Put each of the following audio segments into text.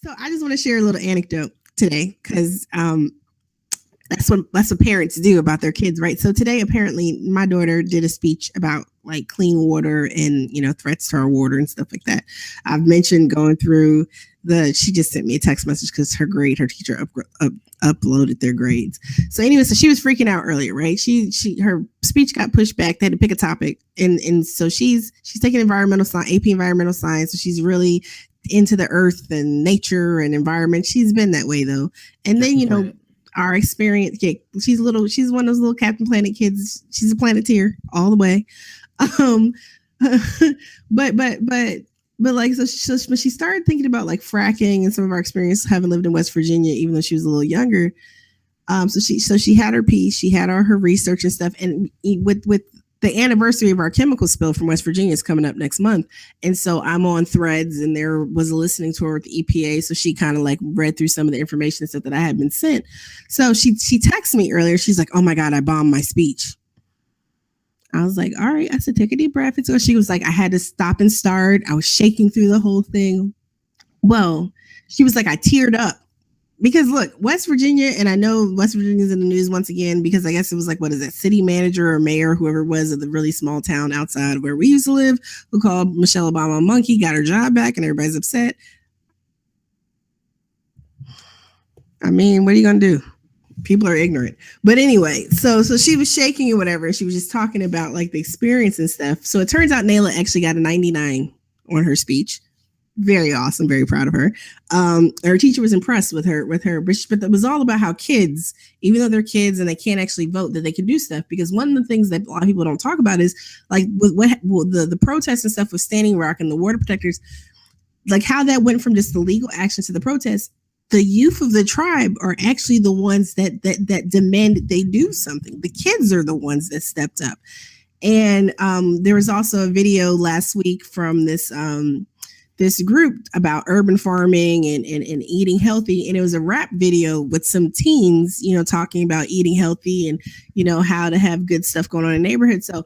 So I just want to share a little anecdote today because that's what parents do about their kids, right? So today, apparently, my daughter did a speech about like clean water and threats to our water and stuff like that. I've mentioned going through she just sent me a text message because her teacher uploaded their grades. So anyway, so she was freaking out earlier, right? Her speech got pushed back. They had to pick a topic, and so she's taking environmental science, AP environmental science. So she's really into the earth and nature and environment. She's been that way though, and then our experience. She's one of those little Captain Planet kids. She's a Planeteer all the way. But like so when she started thinking about like fracking and some of our experience having lived in West Virginia, even though she was a little younger. So she had her piece, she had her research and stuff, and with the anniversary of our chemical spill from West Virginia is coming up next month. And so I'm on Threads and there was a listening tour with the EPA. So she kind of like read through some of the information and stuff that I had been sent. So she texted me earlier. She's like, oh my God, I bombed my speech. I was like, all right. I said, take a deep breath. So she was like, I had to stop and start. I was shaking through the whole thing. Well, she was like, I teared up. Because look, West Virginia, and I know West Virginia's in the news once again, because I guess it was like, what is it, city manager or mayor, whoever it was of the really small town outside of where we used to live, who called Michelle Obama a monkey, got her job back, and everybody's upset. I mean, what are you going to do? People are ignorant. But anyway, so she was shaking or whatever, and she was just talking about like the experience and stuff. So it turns out Nayla actually got a 99 on her speech. Very awesome. Very proud of her. Her teacher was impressed with her, but it was all about how kids, even though they're kids and they can't actually vote, that they can do stuff. Because one of the things that a lot of people don't talk about is like the protests and stuff with Standing Rock and the water protectors, like how that went from just the legal actions to the protests. The youth of the tribe are actually the ones that demanded they do something. The kids are the ones that stepped up. And there was also a video last week from this group about urban farming and eating healthy. And it was a rap video with some teens, talking about eating healthy and, how to have good stuff going on in the neighborhood. So,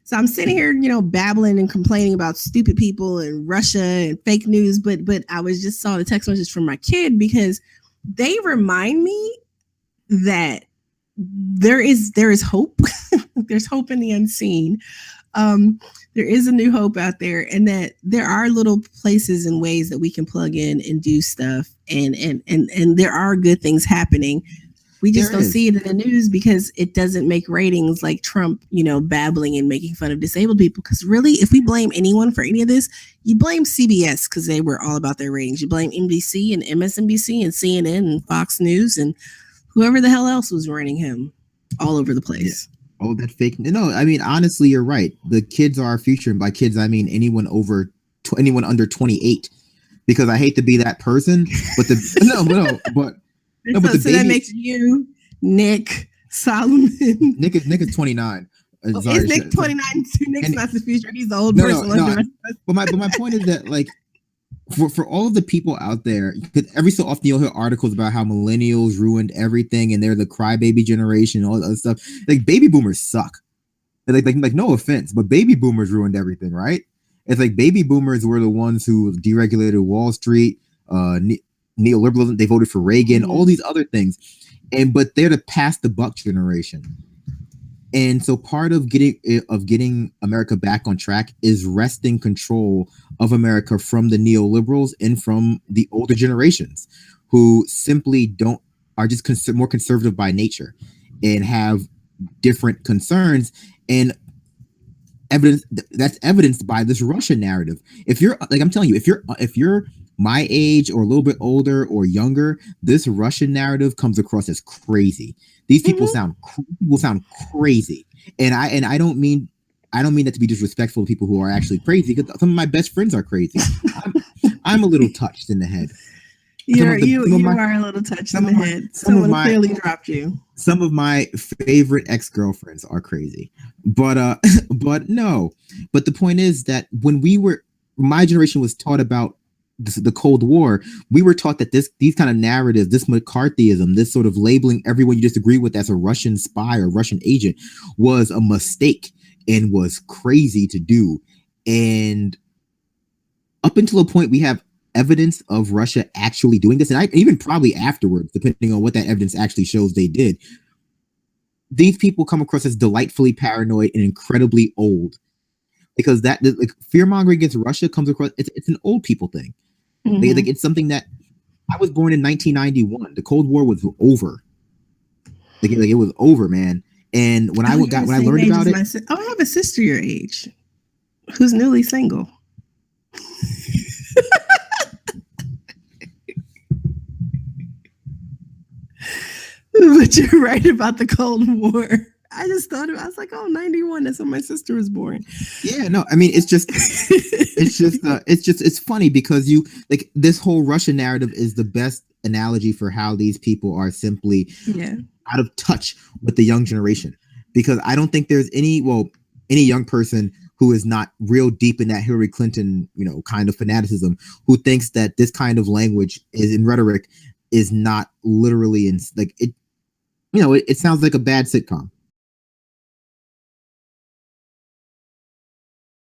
so I'm sitting here, babbling and complaining about stupid people and Russia and fake news. But I just saw the text message from my kid because they remind me that there is hope. There's hope in the unseen. There is a new hope out there, and that there are little places and ways that we can plug in and do stuff, and there are good things happening. We just don't see it in the news because it doesn't make ratings like Trump, babbling and making fun of disabled people. Because really, if we blame anyone for any of this, you blame CBS because they were all about their ratings. You blame NBC and MSNBC and CNN and Fox News and whoever the hell else was running him all over the place. Yeah. Oh, that fake. No, honestly, you're right. The kids are our future. And by kids, I mean anyone under 28, because I hate to be that person, but but that makes you Nick Solomon. Nick is 29. Is Nick 29 too? Nick's not the future. He's the old person. But my point is that like for all of the people out there, because every so often you'll hear articles about how millennials ruined everything and they're the crybaby generation and all that other stuff. Like baby boomers suck. Like no offense, but baby boomers ruined everything, right? It's like baby boomers were the ones who deregulated Wall Street, neoliberalism. They voted for Reagan, all these other things, but they're the pass the buck generation. And so part of getting America back on track is wresting control of America from the neoliberals and from the older generations who simply are just more conservative by nature and have different concerns. And that's evidenced by this Russian narrative. If you're like, I'm telling you, if you're my age or a little bit older or younger, this Russian narrative comes across as crazy. These people sound crazy, and I don't mean that to be disrespectful to people who are actually crazy, because some of my best friends are crazy. I'm a little touched in the head. You are a little touched in the head. Someone clearly dropped you. Some of my favorite ex-girlfriends are crazy, but no. But the point is that when my generation was taught about the Cold War, we were taught that these kind of narratives, this McCarthyism, this sort of labeling everyone you disagree with as a Russian spy or Russian agent, was a mistake and was crazy to do. And up until a point, we have evidence of Russia actually doing this, and even probably afterwards, depending on what that evidence actually shows they did, these people come across as delightfully paranoid and incredibly old. Because that like fear mongering against Russia comes across, it's an old people thing. Mm-hmm. Like it's something that I was born in 1991. The Cold War was over. Like it was over, man. And when I learned about it, I have a sister your age who's newly single. But you're right about the Cold War. I just thought I was like, oh, 91. That's when my sister was born. Yeah, no, I mean, it's funny because you like this whole Russia narrative is the best analogy for how these people are simply out of touch with the young generation. Because I don't think there's any young person who is not real deep in that Hillary Clinton, kind of fanaticism, who thinks that this kind of language is in rhetoric is not literally in like it. It sounds like a bad sitcom.